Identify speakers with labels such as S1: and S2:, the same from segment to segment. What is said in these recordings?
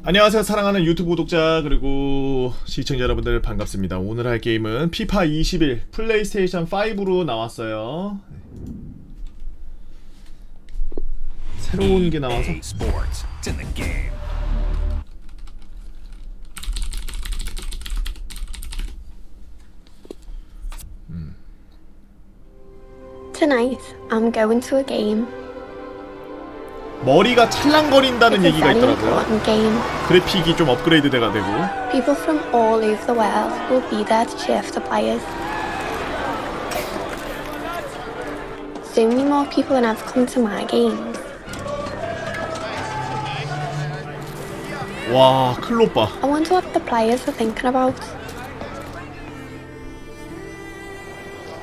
S1: 안녕하세요 사랑하는 유튜브 구독자 그리고 시청자 여러분들 반갑습니다. 오늘 할 게임은 피파 21 플레이스테이션 5로 나왔어요. 새로운 게 나와서
S2: Tonight, I'm going to a game.
S1: 머리가 찰랑거린다는
S2: It's a
S1: 얘기가
S2: very
S1: 있더라고요.
S2: important game.
S1: 그래픽이 좀 업그레이드가 되고
S2: People from all over the world will be there to cheer for the players. So many more people than ever come to my games.
S1: 와 클로빠
S2: I wonder what the players are thinking about.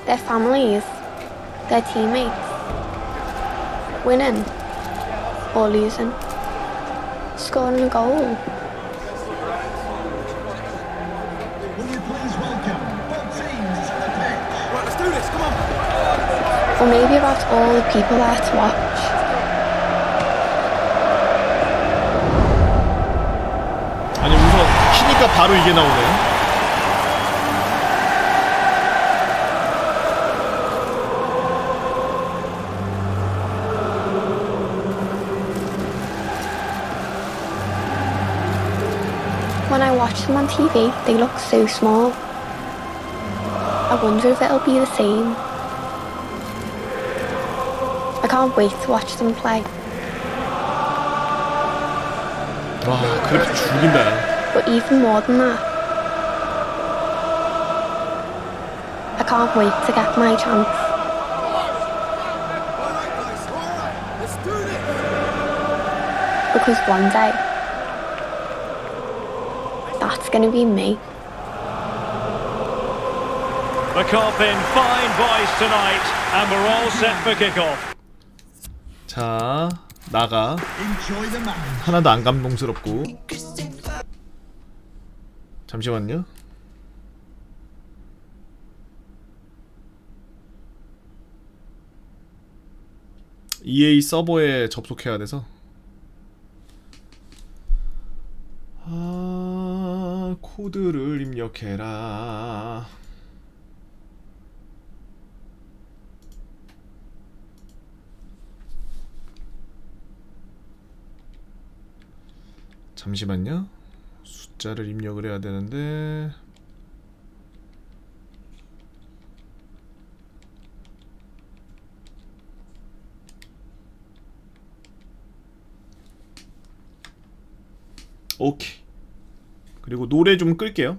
S2: Their families, their teammates, winning or losing, scoring a goal.
S3: Will you please welcome both teams to the pitch?
S4: Right, let's do this, come on.
S2: Or maybe about all the people there to watch.
S1: 아니 우선 키니까 바로 이게 나오네.
S2: When I watch them on TV, they look so small. I wonder if it'll be the same. I can't wait to watch them play.
S1: 와 그래픽 죽인다.
S2: But even more than that, I can't wait to get my chance.
S4: Alright guys, alright, let's do this.
S2: Because one day, that's gonna be me.
S5: The Kop in fine voice tonight, and we're all set for kickoff.
S1: 자 나가.
S3: Enjoy the match.
S1: 하나도 안 감동스럽고. 잠시만요. EA 서버에 접속해야 돼서. 코드를 입력해라. 잠시만요. 숫자를 입력을 해야 되는데 오케이. 그리고 노래 좀 끌게요.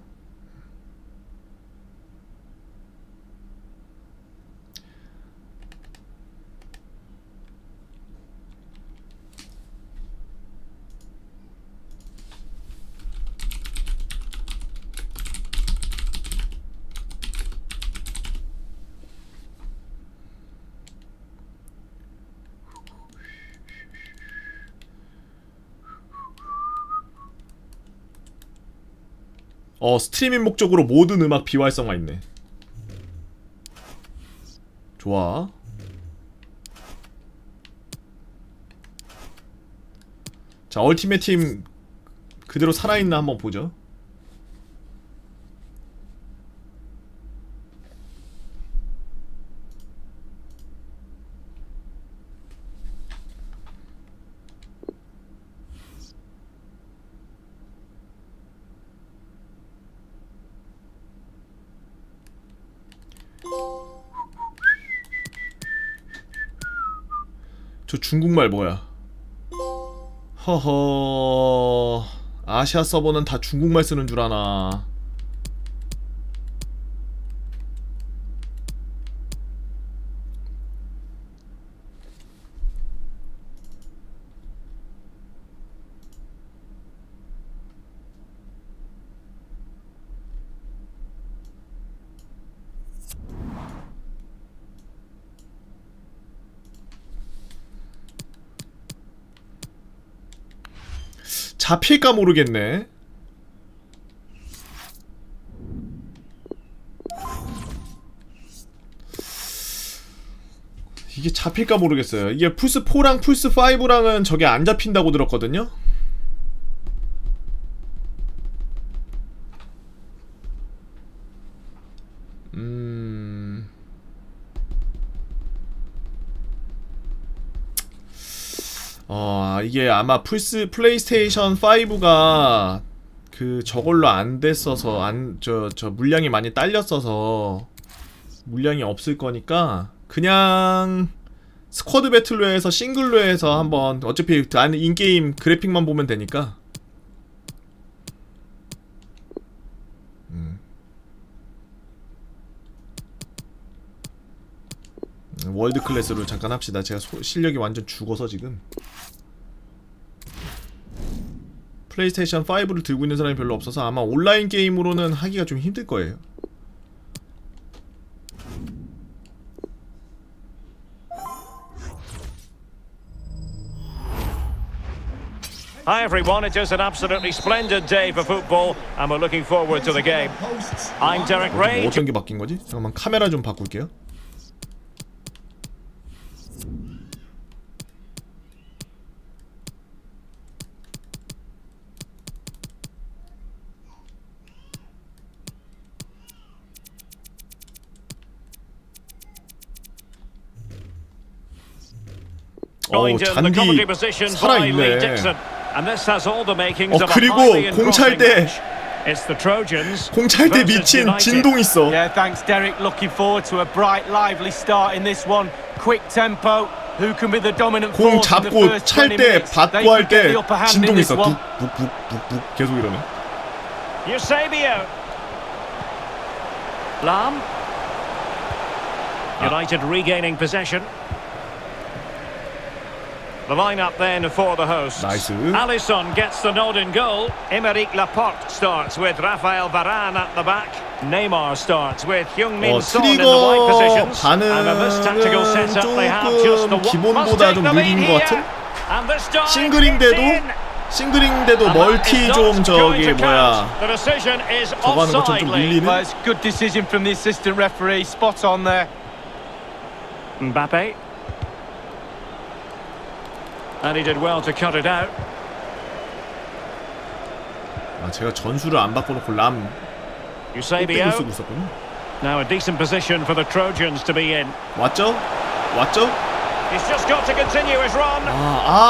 S1: 스트리밍 목적으로 모든 음악 비활성화 있네. 좋아. 자, 얼티밋 팀 그대로 살아있나 한번 보죠. 저 중국말 뭐야? 허허. 아시아 서버는 다 중국말 쓰는 줄 아나. 잡힐까 모르겠네. 이게 잡힐까 모르겠어요. 이게 플스4랑 플스5랑은 저게 안 잡힌다고 들었거든요. 이게 아마 플레이스테이션 5가 그 저걸로 안 됐어서 저 물량이 많이 딸렸어서 물량이 없을 거니까 그냥 스쿼드 배틀로 해서 싱글로 해서 한번 어차피 인게임 그래픽만 보면 되니까 월드 클래스로 잠깐 합시다. 제가 실력이 완전 죽어서 지금 플레이스테이션 5를 들고 있는 사람이 별로 없어서 아마 온라인 게임으로는 하기가 좀 힘들 거예요.
S5: Hi everyone, it is an absolutely splendid day for football and we're looking forward to the game. I'm Derek Ray.
S1: 어떤 게 바뀐 거지? 잠깐만 카메라 좀 바꿀게요. 잔디 살아있네. 그리고 공차할 때 미친 진동 있어.
S6: Yeah, thanks Derek. Looking forward to a bright, lively start in this one. Quick tempo. Who can be the dominant
S1: 공
S6: force in the
S1: 잡고
S6: first
S1: 찰
S6: 20
S1: 때
S6: minutes? They
S1: 받고 할
S6: could get
S1: 때
S6: the upper hand in
S1: 진동
S6: this
S1: 있어.
S6: one.
S1: 북북북북북 계속 이러네.
S5: Eusebio. Lam. United regaining possession. The lineup then for the hosts.
S1: 나이스.
S5: Alisson gets the nod in goal. Aymeric Laporte starts with Rafael Varane at the back. Neymar starts with Heung-min Son in the wide
S1: 트리거
S5: positions. And in this tactical
S1: 반응은
S5: setup they have just the
S1: 조금
S5: one must
S1: 기본보다
S5: take
S1: 좀
S5: the lead
S1: 느린 것
S5: here.
S1: 같은?
S5: And this time it's in.
S1: 싱글인데도 멀티 좀 저기 뭐야
S5: The decision is
S1: 저거 하는 거 좀
S5: offside.
S1: 밀리는?
S6: Well, it's a good decision from the assistant referee. Spot on there.
S5: Mbappe. And he did well to cut it out.
S1: 제가 전술을 안 바꿔놓고 람 땡을
S5: Eusebio.
S1: 쓰고 있었군요.
S5: Now a decent position for the Trojans to be in.
S1: 왔죠?
S5: He's just got to continue his run.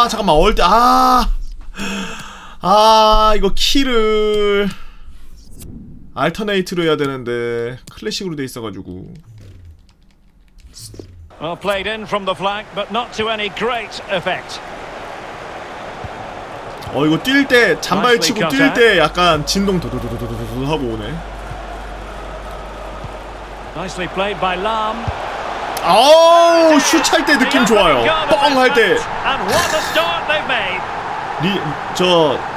S1: 잠깐만 이거 키를 알터네이트로 해야 되는데 클래식으로 돼 있어가지고
S5: Well, played in from the flank, but not to any great effect.
S1: 이거 뛸 때 잔발 치고 뛸 때 약간 진동 도도도도도도 하고 오네.
S5: Nicely played by Lam.
S1: 슛 찰 때 느낌 좋아요. 뻥 할 때.
S5: And what a start they've made.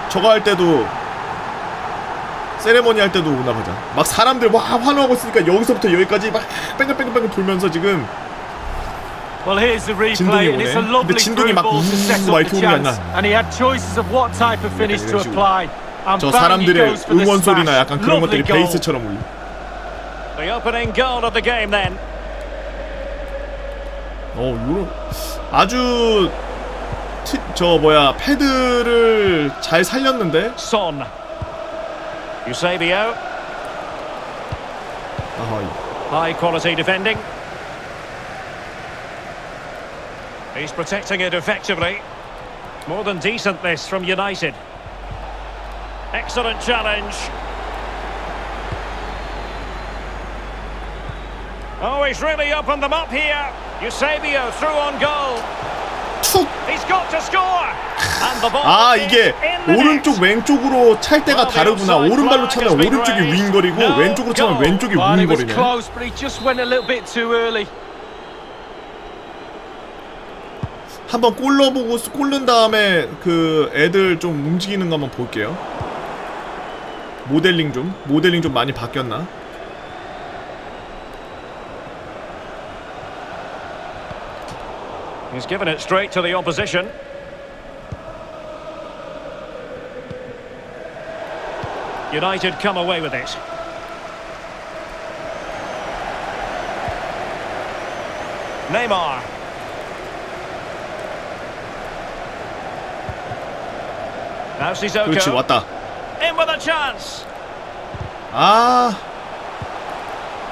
S1: 저거 할 때도 세레머니 할 때도 오나 보자. 막 사람들 환호하고 있으니까 여기서부터 여기까지 막 뺑글뺑글 돌면서 지금
S6: Well, here's the replay, and it's a lovely through ball to set up the chance. And he had choices of what type of finish to apply. And
S1: 저
S6: bang, he
S1: 사람들의
S6: goes for the
S1: 응원 소리나
S6: smash.
S1: 약간 그런 것들이
S6: Lovely goal.
S1: 베이스처럼 울려.
S5: The opening goal of the game then.
S1: 요런 아주 패드를 잘 살렸는데.
S5: Son. Eusebio. High quality defending. He's protecting it effectively. More than decent this from United. Excellent challenge. Oh, he's really opened them up here. Eusebio through on goal.
S1: 툭!
S5: He's got to score. And the ball is
S1: 이게
S5: in the net.
S1: 오른쪽 왼쪽으로 찰 때가 다르구나. 오른발로 차면 오른쪽이 윙거리고 왼쪽으로 차면 왼쪽이
S6: Well, it was
S1: 윙거리네.
S6: close, but he just went a little bit too early.
S1: 한번 골 넣어보고 골 넣은 다음에 그 애들 좀 움직이는 거 한번 볼게요. 모델링 좀 많이 바뀌었나?
S5: He's given it straight to the opposition. United come away with it. Neymar. Now Sissoko.
S1: 그렇지, 왔다.
S5: In with a chance.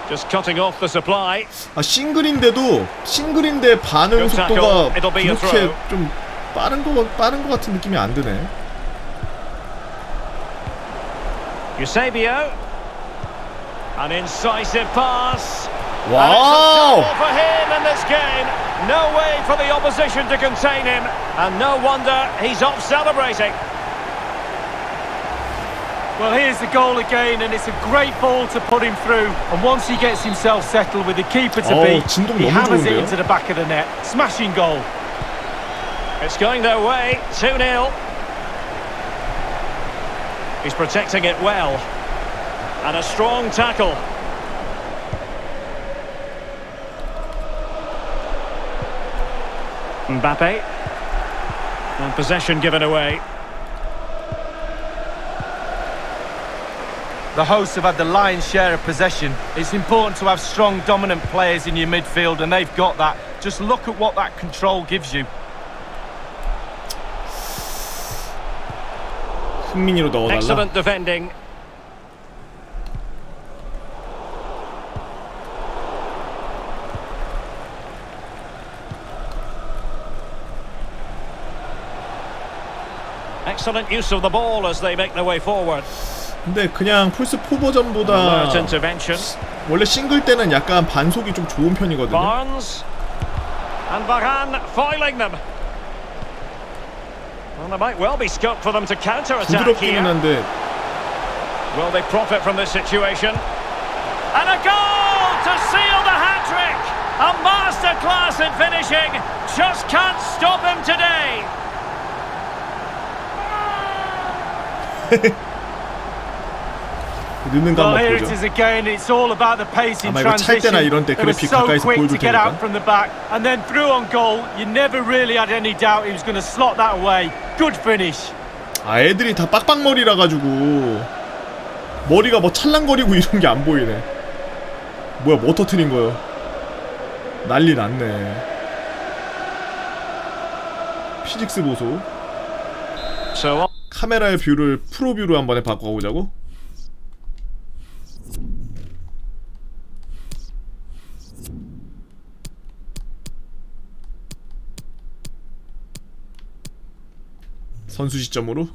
S5: Just cutting off the supply.
S1: 아 싱글인데도 싱글인데 반응 속도가 그렇게 좀 빠른 거 같은 느낌이 안 드네.
S5: Eusebio. An incisive pass.
S1: Wow!
S5: For him in this game. No way for the opposition to contain him. And no wonder he's off celebrating.
S6: Well, here's the goal again, and it's a great ball to put him through. And once he gets himself settled with the keeper to beat,
S1: 진동
S6: he
S1: 너무
S6: hammers it
S1: 좋은데요?
S6: into the back of the net. Smashing goal.
S5: It's going their way. 2-0. He's protecting it well. And a strong tackle. Mbappe. And possession given away.
S6: The hosts have had the lion's share of possession. It's important to have strong, dominant players in your midfield, and they've got that. Just look at what that control gives you.
S1: 흥민이로 넣어달라.
S5: Excellent defending. Excellent use of the ball as they make their way forward.
S1: 근데 그냥 플스4 버전보다
S5: Alert intervention.
S1: 원래 싱글 때는 약간 반속이 좀 좋은 편이거든요.
S5: Barnes and Varane foiling them. Well, there might well be scope for them to counter-attack
S1: 부드럽기는
S5: here.
S1: 한데
S5: Will they profit from this situation? And a goal to seal the hat-trick! A masterclass in finishing. Just can't stop him today.
S1: 늦는 거
S6: Well,
S1: 한번
S6: here it
S1: 보죠.
S6: is again. It's all about the pace in
S1: 아마 이거 찰 때나
S6: transition.
S1: 이런 때
S6: They were
S1: 그래픽
S6: so
S1: 가까이서
S6: quick
S1: 보여줄
S6: to get out
S1: 테니까.
S6: from the back and then through on goal. You never really had any doubt he was going to slot that away. Good finish.
S1: 아 애들이 다 빡빡머리라 가지고 머리가 뭐 찰랑거리고 이런 게 안 보이네. 뭐야 뭐 터트린 거요? 난리 났네. 피직스 보소.
S5: So
S1: 카메라의 뷰를 프로뷰로 한번 바꿔보자고? 선수 시점으로?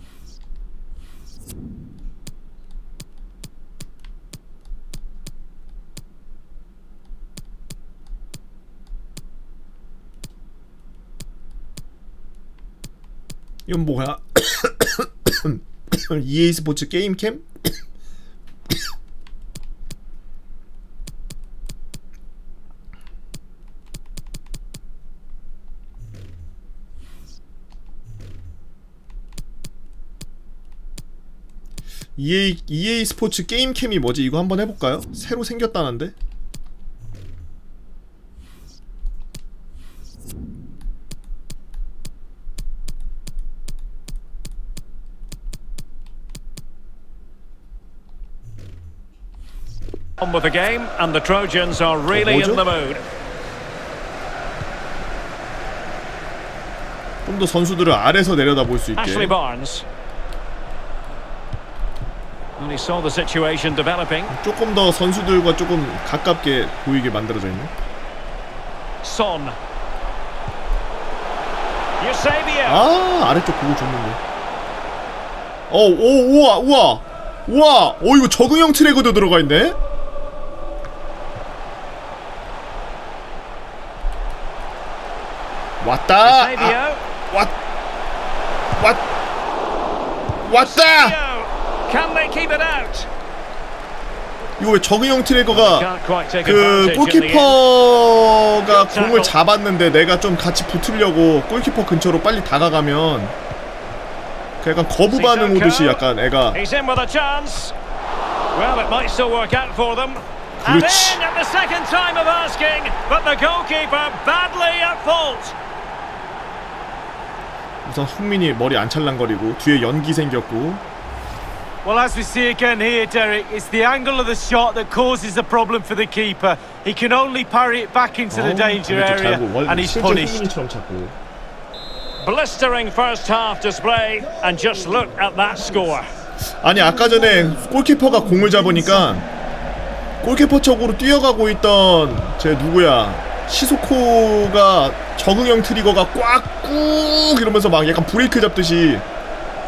S1: 이건 뭐야? EA 스포츠 게임캠? EA 스포츠 게임캠이 뭐지? 이거 한번 해볼까요? 새로 생겼다는데?
S5: on with the game, and the Trojans are really in the mood.
S1: 좀 더 선수들을 아래서 내려다 볼 수 있게.
S5: Ashley Barnes. And he saw the situation developing.
S1: 조금 더 선수들과 조금 가깝게 보이게 만들어져 있네.
S5: Son. Eusebio.
S1: 아 아래쪽 보고 줬는데. 우와. 이거 적응형 트래그도 들어가 있네. 왔다.
S5: Eusebio.
S1: 왔다.
S5: Can they keep it out?
S1: 이거 왜 적응형 트래거가
S5: Can't quite take
S1: 그
S5: advantage in the end.
S1: 골키퍼가 공을 잡았는데 내가 좀 같이 붙으려고 골키퍼 근처로 빨리 다가가면 그 약간 거부 반응 오듯이 약간 애가
S5: He's in with a chance. Well, it might still work out for them. And
S1: 그렇지.
S5: in at the second time of asking, but the goalkeeper badly at fault.
S1: 우선 흥민이 머리 안 찰랑거리고 뒤에 연기 생겼고.
S6: Well, as we see again here, Derek, it's the angle of the shot that causes the problem for the keeper. He can only parry it back into the danger area, and he's punished.
S1: 흥민이처럼 찾고.
S5: Blistering first half display, and just look at that score.
S1: 아니 아까 전에 골키퍼가 공을 잡으니까 골키퍼 쪽으로 뛰어가고 있던 제 누구야 시소코가 적응형 트리거가 꽉꾹 이러면서 막 약간 브레이크 잡듯이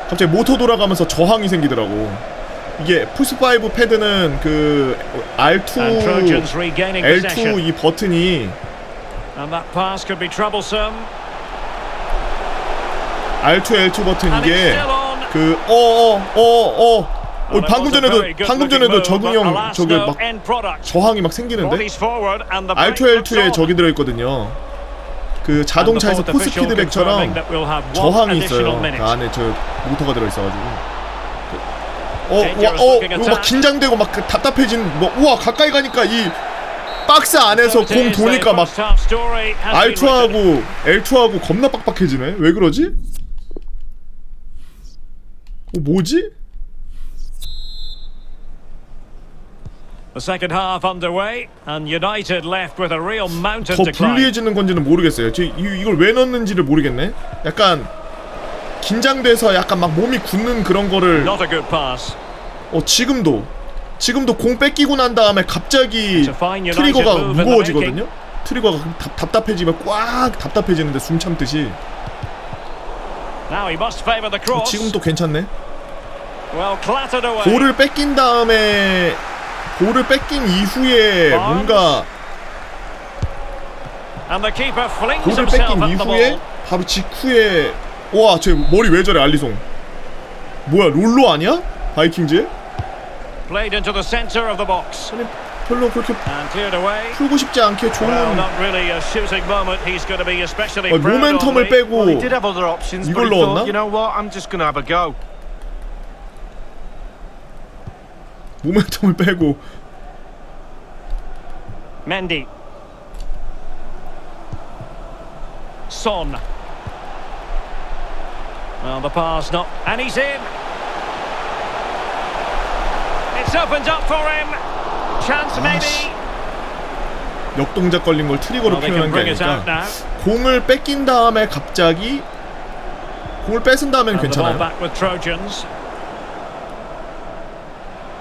S1: 갑자기 모터 돌아가면서 저항이 생기더라고. 이게 플스5 패드는 그 R2, L2 이 버튼이
S5: And that pass could be troublesome.
S1: R2, L2 버튼
S5: And it's
S1: 이게
S5: still on.
S1: 그 방금 전에도 적응형 저게 막 저항이 막 생기는데 R2, L2에 저기 들어있거든요. 그 자동차에서 포스 피드백처럼 저항이 있어요. 그 안에 저 모터가 들어있어가지고 이거 막 긴장되고 막 답답해진 뭐 우와 가까이 가니까 이 박스 안에서 공 도니까 막 R2하고 L2하고 겁나 빡빡해지네. 왜 그러지? 뭐지?
S5: The second half underway, and United left with a real mountain
S1: 더
S5: to climb.
S1: 불리해지는 건지는 모르겠어요. 이걸 왜 넣는지를 모르겠네. 약간 긴장돼서 약간 막 몸이 굳는 그런 거를
S5: Not a good pass.
S1: 지금도 공 뺏기고 난 다음에 갑자기 트리거가 무거워지거든요. 트리거가 답답해지면 꽉 답답해지는데 숨 참듯이.
S5: Now he must favor the cross.
S1: 지금도 괜찮네.
S5: Well clattered away.
S1: 볼을 뺏긴 다음에 볼을 뺏긴 이후에 뭔가
S5: And the keeper flings
S1: 볼을
S5: himself
S1: 뺏긴
S5: at the
S1: 이후에
S5: ball.
S1: 바로 직후에 와, 쟤 머리 왜 저래 알리송. 뭐야 롤로 아니야? 바이킹즈?
S5: Played into the center of the box.
S1: 아니 별로 그렇게
S5: And cleared away.
S1: 풀고 싶지 않게 좋은
S5: Well, not really a shooting moment. He's going to be especially proud of
S1: 모멘텀을
S5: me.
S1: 빼고
S6: Well, he did have other options, but
S1: 이걸
S6: he thought,
S1: 넣었나?
S6: you know what, I'm just gonna have a go.
S1: 모멘텀을 빼고
S5: Mendy. Son. Well, the pass not, and he's in. It's opened up for him. Chance maybe.
S1: 역동작 걸린 걸 트리거로
S5: Well, they can
S1: 표현한 게
S5: bring it out
S1: 아니니까
S5: now.
S1: 공을 뺏긴 다음에 갑자기 공을 뺏은 다음에는
S5: And the ball
S1: 괜찮아요.
S5: back with Trojans.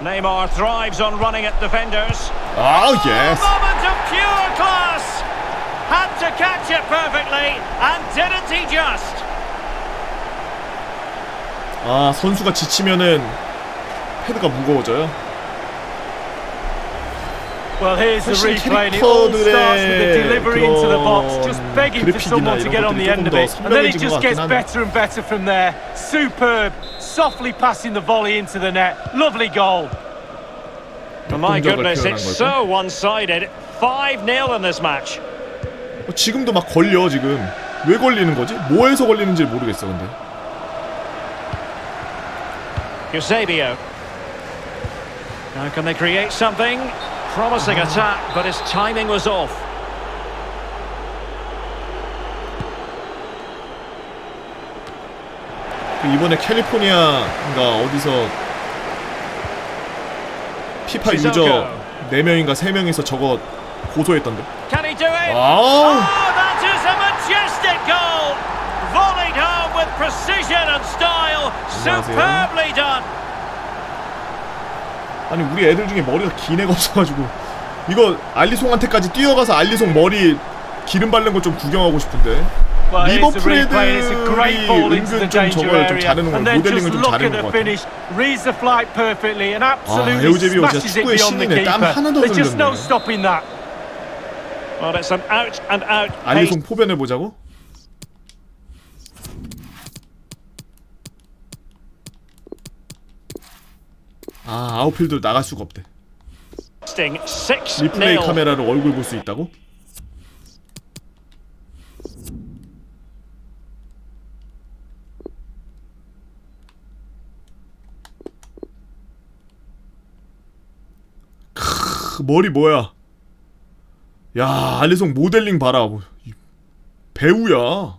S5: Neymar thrives on running at defenders.
S1: 아, 예스.
S5: Moment of pure class. Had to catch it perfectly, and didn't he just?
S1: 아, 선수가 지치면은 패드가 무거워져요.
S6: Well, here's the
S1: 사실
S6: replay, and it all starts with the
S1: 캐릭터들의
S6: delivery into the box, just
S1: 그런
S6: begging for
S1: 그래픽이나
S6: someone to
S1: 이런
S6: get on the
S1: 것들이
S6: end of
S1: 조금
S6: it,
S1: 더
S6: and then it
S1: 선명해진
S6: just
S1: 것
S6: gets
S1: 같긴 하네.
S6: better and better from there. Superb, softly passing the volley into the net. Lovely goal.
S5: Oh, my
S1: 동작을
S5: goodness,
S1: 표현한
S5: it's
S1: 걸까?
S5: so one-sided. 5-0 in this match.
S1: 지금도 막 걸려 지금. 왜 걸리는 거지? 뭐에서 걸리는지 모르겠어 근데.
S5: Eusebio. Now can they create something? Promising attack, but his timing was off.
S1: 이번에 캘리포니아인가 어디서 피파 유저
S5: 시소코.
S1: 4명인가 3명이서 저거 고소했던데.
S5: Can he do it?
S1: 아우.
S5: Oh, that is a majestic goal! Volleyed home with precision and style. Superbly done.
S1: 아니 우리 애들 중에 머리가 긴 애가 없어가지고 이거 알리송한테까지 뛰어가서 알리송 머리 기름 바른 거 좀 구경하고 싶은데.
S6: Well, here's the
S1: 리버풀
S6: replay, and it's a great
S1: 애들이
S6: ball into the
S1: 은근 좀
S6: danger
S1: 저걸 좀
S6: area,
S1: 잘하는 거
S6: and then
S1: 모델링을
S6: just
S1: 좀
S6: look at
S1: 잘하는
S6: the
S1: 것 같아.
S6: finish, reads the flight perfectly, and absolutely
S1: 에우제비오 진짜
S6: smashes it
S1: 축구의
S6: beyond the
S1: 신이네. 땀
S6: keeper.
S1: 하나도
S6: There's just no
S1: 흘렸네.
S6: stopping that.
S5: Well, it's an out and out pace.
S1: 알리송 포변을 보자고? 아, 아웃필드 나갈 수가 없대.
S5: 6-0.
S1: 리플레이 카메라로 얼굴 볼 수 있다고? 크, 머리 뭐야? 야, 알리송 모델링 봐라. 배우야.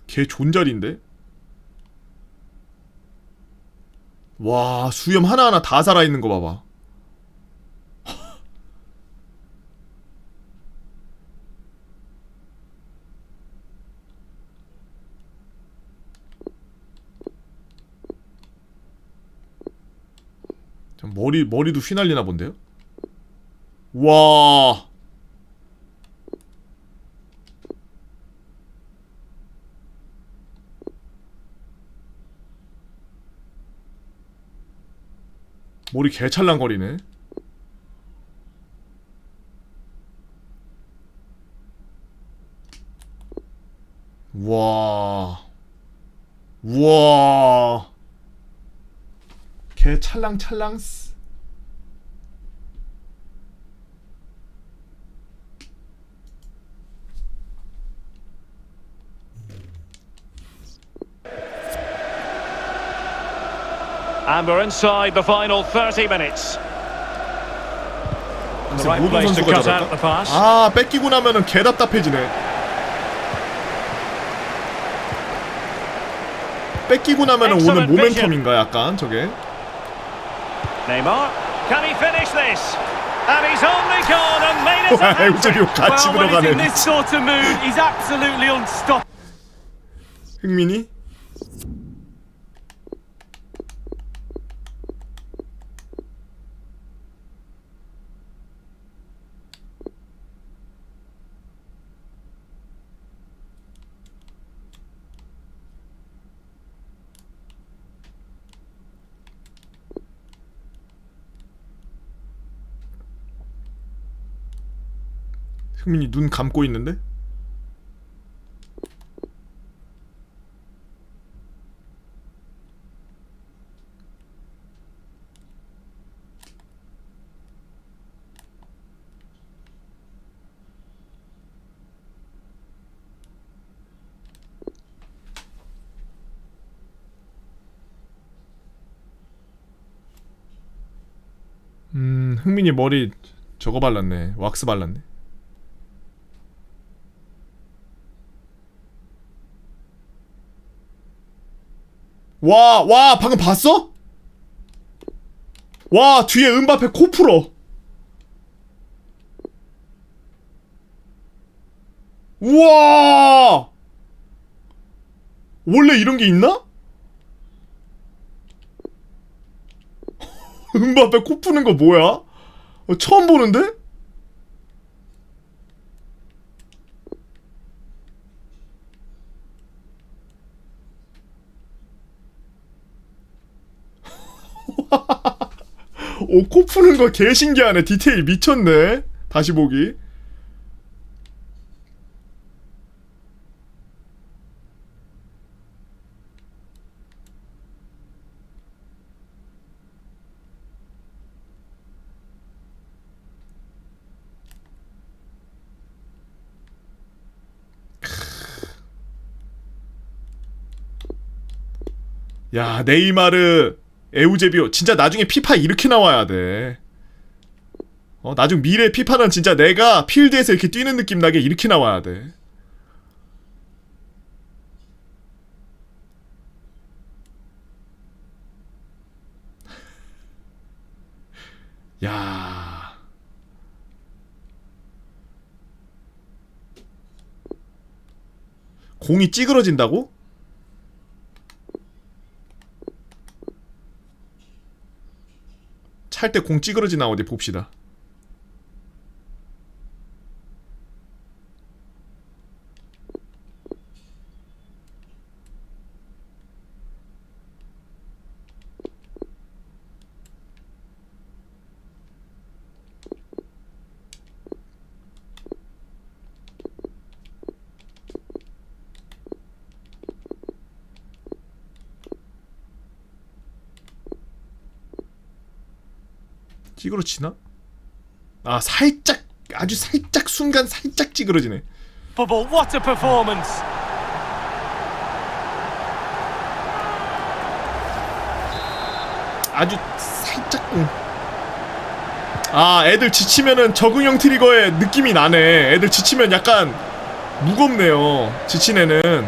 S1: 걔 존잘인데? 와, 수염 하나하나 다 살아있는 거 봐봐. 머리도 휘날리나 본데요? 와. 머리 개찰랑거리네. 와. 우와. 개 찰랑찰랑.
S5: And we're inside the final 30 minutes. The right
S1: 모든
S5: place to
S1: 선수가
S5: cut out the
S1: 저럴까?
S5: pass.
S1: 아, 뺏기고 나면은 개 답답해지네. 뺏기고 나면은 오는 모멘텀인가 약간 저게.
S5: Neymar, can he finish this? And he's only gone and made it a hat-trick.
S1: 에우제비오 같이
S6: Well, when he's in
S1: 들어가네.
S6: this sort of mood, he's absolutely unstoppable.
S1: 흥민이? 흥민이 눈 감고 있는데? 흥민이 머리 저거 발랐네. 왁스 발랐네. 와, 방금 봤어? 와, 뒤에 은바페 코 풀어. 우와! 원래 이런 게 있나? 은바페 코 푸는 거 뭐야? 처음 보는데? 오, 코 푸는 거 개 신기하네. 디테일 미쳤네. 다시 보기. 야, 네이마르, 에우제비오 진짜 나중에 피파 이렇게 나와야 돼. 나중 미래 피파는 진짜 내가 필드에서 이렇게 뛰는 느낌 나게 이렇게 나와야 돼. 야. 공이 찌그러진다고? 찰 때 공 찌그러지나 어디 봅시다. 찌그러지나? 아, 살짝, 아주 살짝 순간 살짝 찌그러지네.
S6: What a performance!
S1: 아주 살짝. 아, 애들 지치면은 적응형 트리거의 느낌이 나네. 애들 지치면 약간 무겁네요. 지친 애는.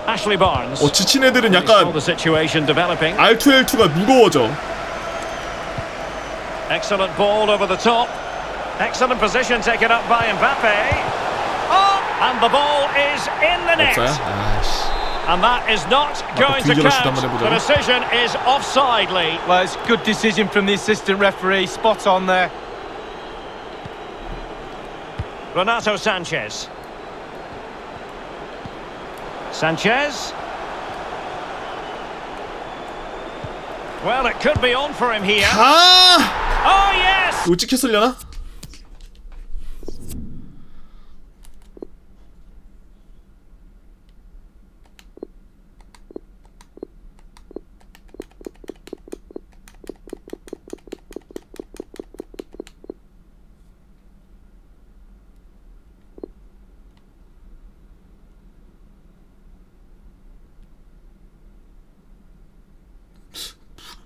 S5: Ashley Barnes.
S1: 지친 애들은 약간
S5: The situation developing.
S1: R2L2가 무거워져.
S5: Excellent ball over the top. Excellent position taken up by Mbappe. Oh, and the ball is in the net.
S1: 없어요? 아이씨.
S5: And that is not going to
S1: 뒤질러 슛
S5: count.
S1: 한번 해보자고.
S5: The decision is offside, Lee.
S6: Well, it's a good decision from the assistant referee. Spot on there.
S5: Renato Sanchez. Sanchez. Well, it could be on for him here.
S1: 아!
S5: Oh, yes!
S1: 이거 찍혔으려나?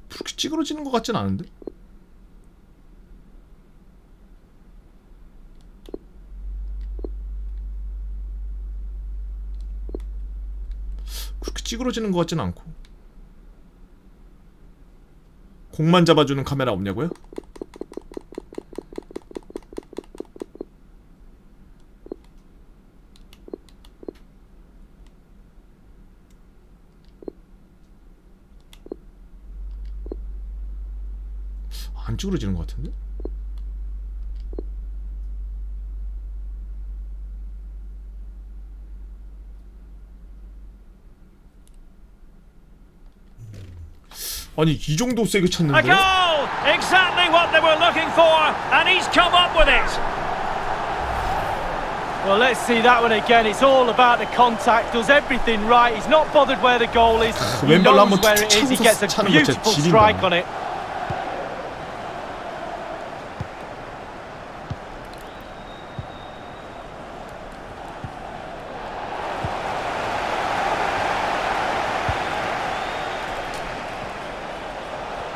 S1: 그렇게 찌그러지는 것 같진 않은데? 그렇게 찌그러지는 것 같진 않고. 공만 잡아주는 카메라 없냐고요? 안 찌그러지는 것 같은데? 아니 이 정도 세게
S5: A
S1: 찼는데?
S5: goal! Exactly what they were looking for, and he's come up with it.
S6: Well, let's see that one again. It's all about the contact. Does everything right. He's not bothered where the goal is. He
S1: 왼발로
S6: knows
S1: 한번
S6: where it is. He gets a
S1: 차는 거 진짜
S6: beautiful
S1: 지린다.
S6: strike on it.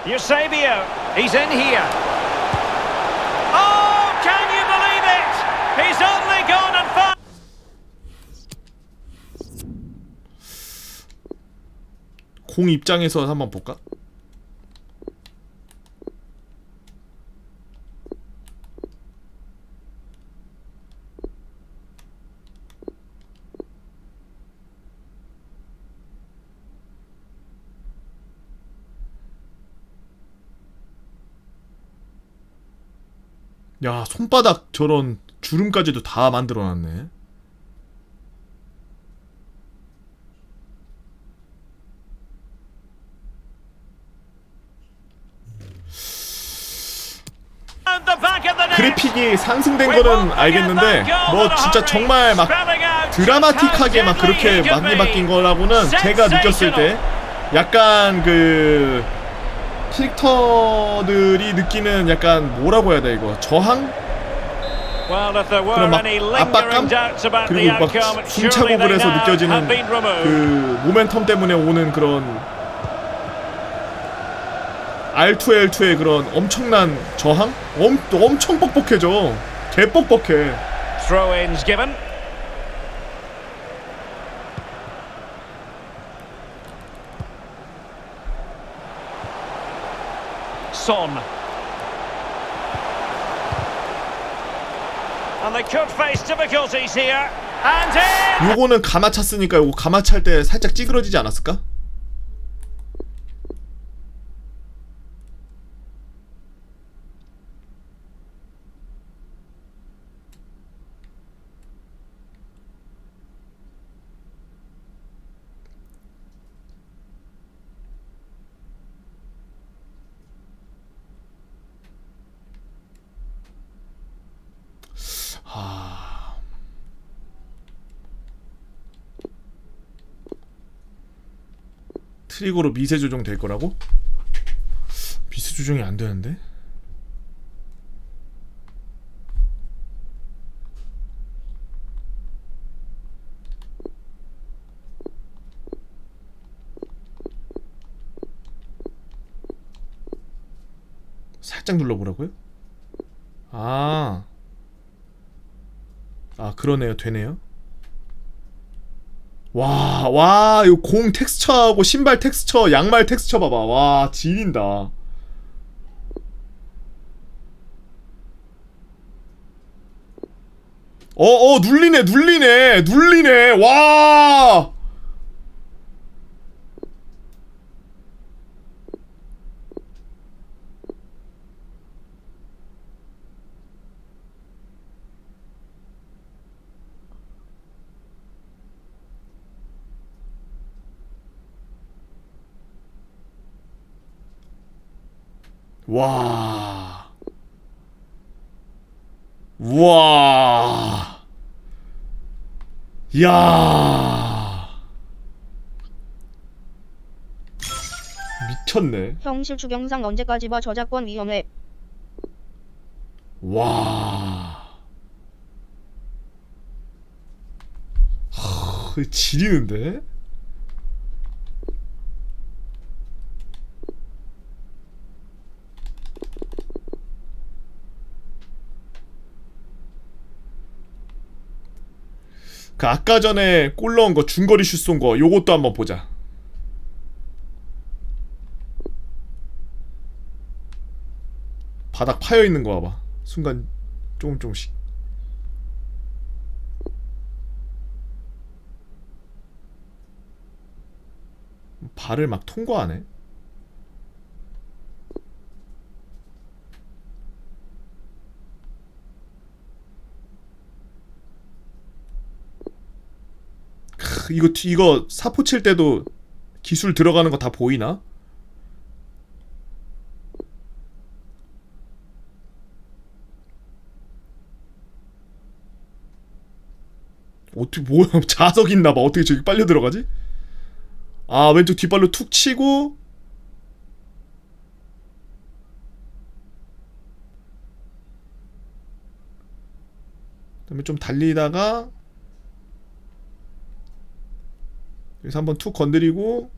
S5: Eusebio, he's in here. Oh, can you believe it? He's only gone and found.
S1: 공 입장에서 한번 볼까? 야, 손바닥 저런 주름까지도 다 만들어놨네. 그래픽이 상승된 거는 알겠는데 뭐 진짜 정말 막 드라마틱하게 막 그렇게 많이 바뀐 거라고는 제가 느꼈을 때 약간 그 캐릭터들이 느끼는 약간 뭐라고 해야 돼 이거 저항? 그런 막 압박감? 그리고 막 숨차고 그래서 느껴지는 그 모멘텀 때문에 오는 그런 R2L2의 그런 엄청난 저항? 엄청 뻑뻑해져. 개 뻑뻑해.
S5: Throw-ins given. Son. And they could face difficulties here. And in.
S1: 요거는 가마 찼으니까 요거 가마 찰 때 살짝 찌그러지지 않았을까? 트리거로 미세 조정 될 거라고? 미세 조정이 안 되는데? 살짝 눌러보라고요? 아, 그러네요. 되네요. 와, 이거 공 텍스처하고 신발 텍스처, 양말 텍스처 봐봐. 와, 지린다. 눌리네. 와! 와. 와. 야. 미쳤네.
S7: 형 실축 영상 언제까지 봐? 저작권 위험해.
S1: 와. 지리는데? 그 아까 전에 골 넣은 거 중거리 슛 쏜 거 요것도 한번 보자. 바닥 파여 있는 거 봐봐. 순간 조금씩. 발을 막 통과하네. 이거 사포 칠 때도 기술 들어가는 거 다 보이나? 어떻게 뭐야? 자석 있나봐. 어떻게 저기 빨려 들어가지? 아, 왼쪽 뒷발로 툭 치고 그다음에 좀 달리다가 여기서 한번 툭 건드리고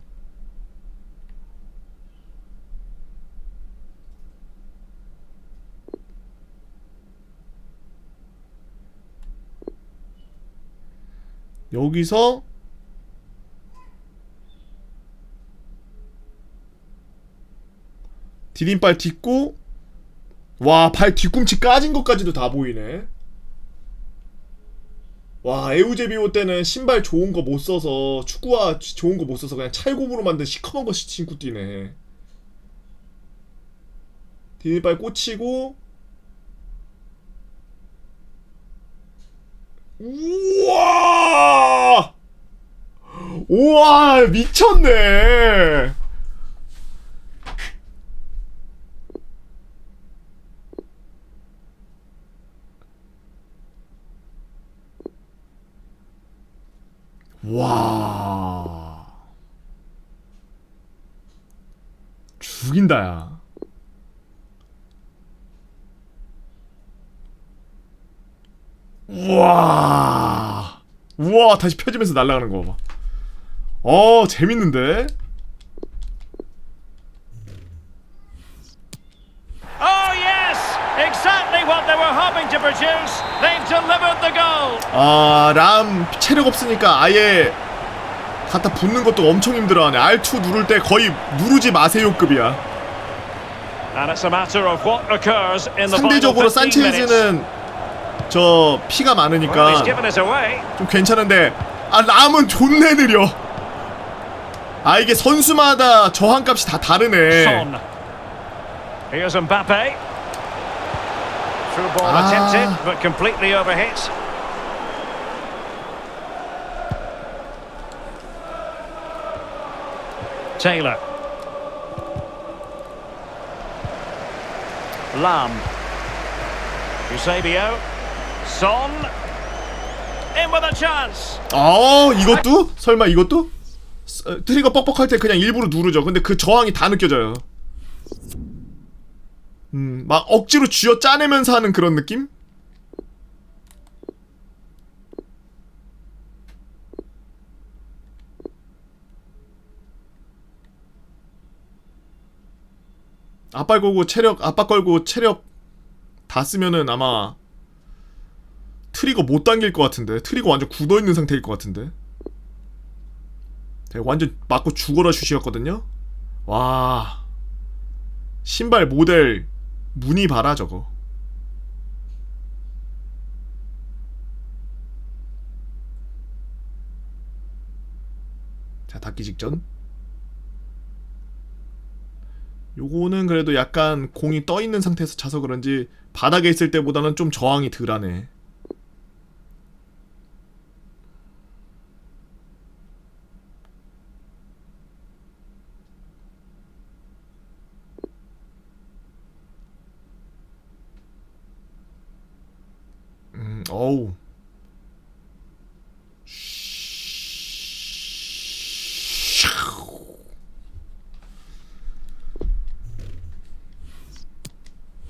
S1: 여기서 디딤발 딛고 와, 발 뒤꿈치 까진 것까지도 다 보이네. 와, 에우제비오 때는 신발 좋은 거 못 써서 축구화 좋은 거 못 써서 그냥 찰곰으로 만든 시커먼 거 신고 뛰네. 디딤발 꽂히고 우와! 우와, 미쳤네. 와. 죽인다, 야. 우와. 우와, 다시 펴지면서 날아가는 거 봐. 재밌는데?
S5: Oh yes, exactly what they were hoping to produce. They've delivered the goal.
S1: 람 체력 없으니까 아예 갖다 붙는 것도 엄청 힘들어하네. R2 누를 때 거의 누르지 마세요급이야.
S5: And it's a matter of what occurs in the final
S1: 상대적으로
S5: 15 minutes.
S1: 산체즈는 저 피가
S5: Well,
S1: 많으니까
S5: he's given us away.
S1: 좀 괜찮은데 람은 존내 느려. 이게 선수마다 저항값이 다 다르네.
S5: Son. Here's Mbappe. Through ball attempted, but completely overhit. Taylor. Lam. Eusebio. Son. In with a chance.
S1: 이것도? 설마 이것도? 트리거 뻑뻑할 때 그냥 일부러 누르죠. 근데 그 저항이 다 느껴져요. 막 억지로 쥐어 짜내면서 하는 그런 느낌? 압박 걸고 체력 다 쓰면은 아마 트리거 못 당길 것 같은데. 트리거 완전 굳어있는 상태일 것 같은데. 완전 맞고 죽어라 슛이었거든요. 와, 신발 모델 무늬 봐라 저거. 자, 닿기 직전. 요거는 그래도 약간 공이 떠있는 상태에서 차서 그런지 바닥에 있을 때보다는 좀 저항이 덜하네. 어우.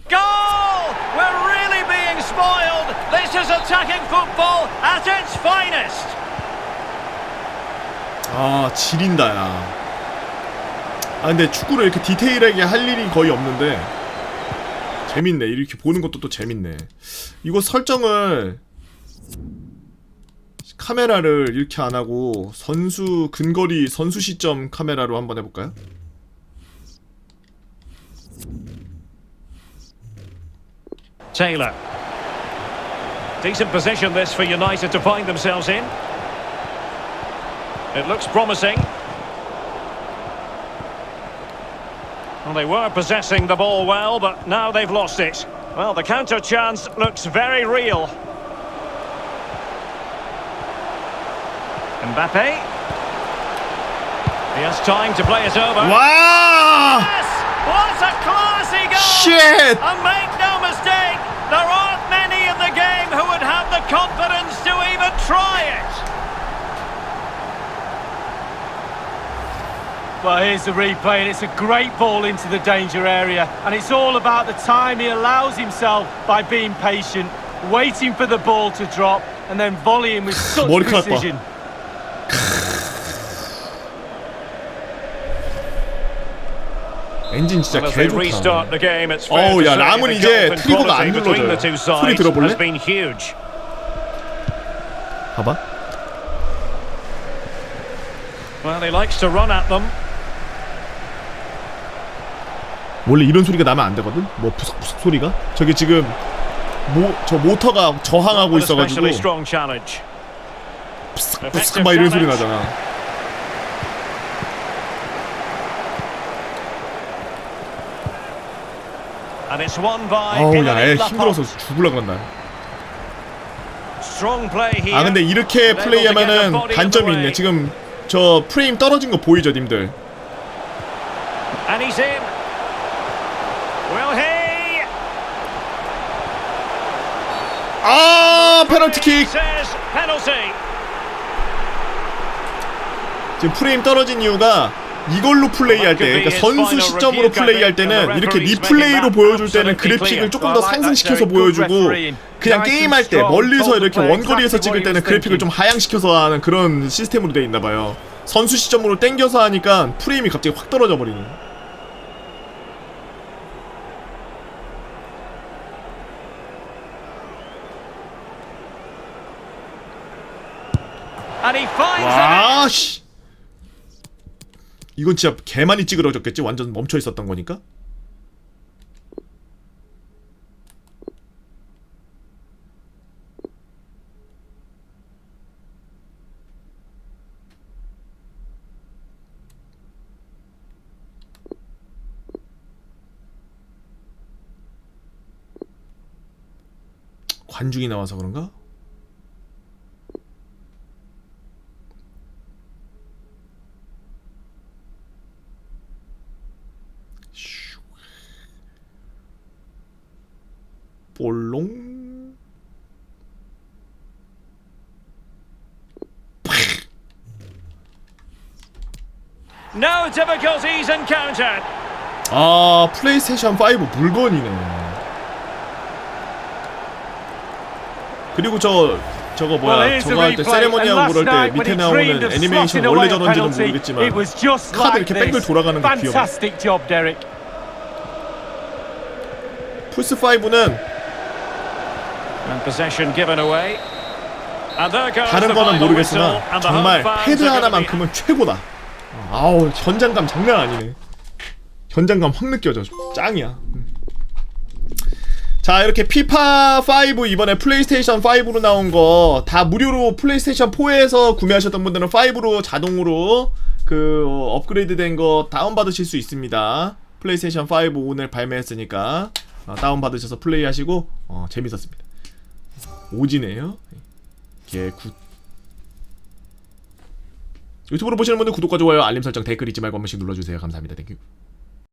S5: Goal! We're really being spoiled. This is attacking football at its finest.
S1: 아, 지린다, 야. 아, 근데 축구를 이렇게 디테일하게 할 일이 거의 없는데 재밌네. 이렇게 보는 것도 또 재밌네. 이거 설정을 카메라를 이렇게 안 하고 선수 근거리 선수 시점 카메라로 한번 해볼까요?
S5: Taylor. Decent position this for United to find themselves in. It looks promising. Well, they were possessing the ball well, but now they've lost it. Well, the counter chance looks very real. Mbappe. He has time to play it over.
S1: 와!
S5: Yes! What a classy goal!
S1: Shit!
S5: And make no mistake, there aren't many in the game who would have the confidence to even try it.
S6: Well, here's the replay, and it's a great ball into the danger area. And it's all about the time he allows himself by being patient, waiting for the ball to drop, and then volleying with such
S1: 머리카락 봐.
S6: precision.
S1: 엔진 진짜
S5: Well, as they
S1: 개좋다.
S5: restart the game, it's fair
S1: 어우,
S5: to
S1: 야,
S5: say
S1: 람은
S5: the
S1: 이제
S5: gulf in
S1: 트리거가 안
S5: quality between the two
S1: 눌러져요. 소리
S5: sides
S1: 들어볼래?
S5: has been huge.
S1: 봐봐.
S5: Well, he likes to run at them.
S1: 원래 이런 소리가 나면 안 되거든? 뭐 부석부석 소리가? 저게 지금 저 모터가 저항하고
S5: An
S1: 있어가지고
S5: especially strong challenge.
S1: 부석 막 이런 소리 나잖아.
S5: And it's won by
S1: 어우, 야, 애
S5: Hilary
S1: 힘들어서
S5: Laporte.
S1: 죽을라 그런다.
S5: Strong play here.
S1: 아, 근데 이렇게 플레이하면은 단점이 있네. 지금 저 프레임 떨어진 거 보이죠, 님들?
S5: And he's in. Will he?
S1: 아, 페널티킥.
S5: Says penalty.
S1: 지금 프레임 떨어진 이유가 이걸로 플레이할 때, 그러니까 선수 시점으로 플레이할 때는 이렇게 리플레이로 보여줄 때는 그래픽을 조금 더 상승시켜서 보여주고, 그냥 게임할 때 멀리서 이렇게 원거리에서 찍을 때는 그래픽을 좀 하향시켜서 하는 그런 시스템으로 되어 있나봐요. 선수 시점으로 땡겨서 하니까 프레임이 갑자기 확 떨어져 버리는.
S5: And he finds it.
S1: 와, 씨. 이건 진짜 개 많이 찌그러졌겠지? 완전 멈춰 있었던 거니까? 관중이 나와서 그런가? 볼롱.
S5: No difficulties encountered.
S1: 아, 플레이스테이션 5 물건이네. 그리고 저거 뭐야, 저거 할 때 세레모니하고 그럴 때 밑에 나오는 애니메이션 원래 저런지는 모르겠지만 카드 이렇게 뺑글 돌아가는 거 귀여워. 플스 5는
S5: And possession given away. And there goes
S1: 다른
S5: the
S1: 거는
S5: final
S1: 모르겠으나
S5: whistle, and the
S1: 정말
S5: home fans
S1: 패드
S5: are gonna be
S1: 하나만큼은 최고다. 아우, 현장감 장난 아니네. 현장감 확 느껴져. 짱이야. 자, 이렇게 피파5 이번에 플레이스테이션 5로 나온 거 다 무료로 플레이스테이션 4에서 구매하셨던 분들은 5로 자동으로 그 업그레이드 된 거 다운받으실 수 있습니다. 플레이스테이션 5 오늘 발매했으니까 다운받으셔서 플레이하시고 재밌었습니다. 오지네요. 개굿. 유튜브로 보시는 분들 구독과 좋아요, 알림 설정, 댓글 잊지 말고 한 번씩 눌러주세요. 감사합니다. 땡큐.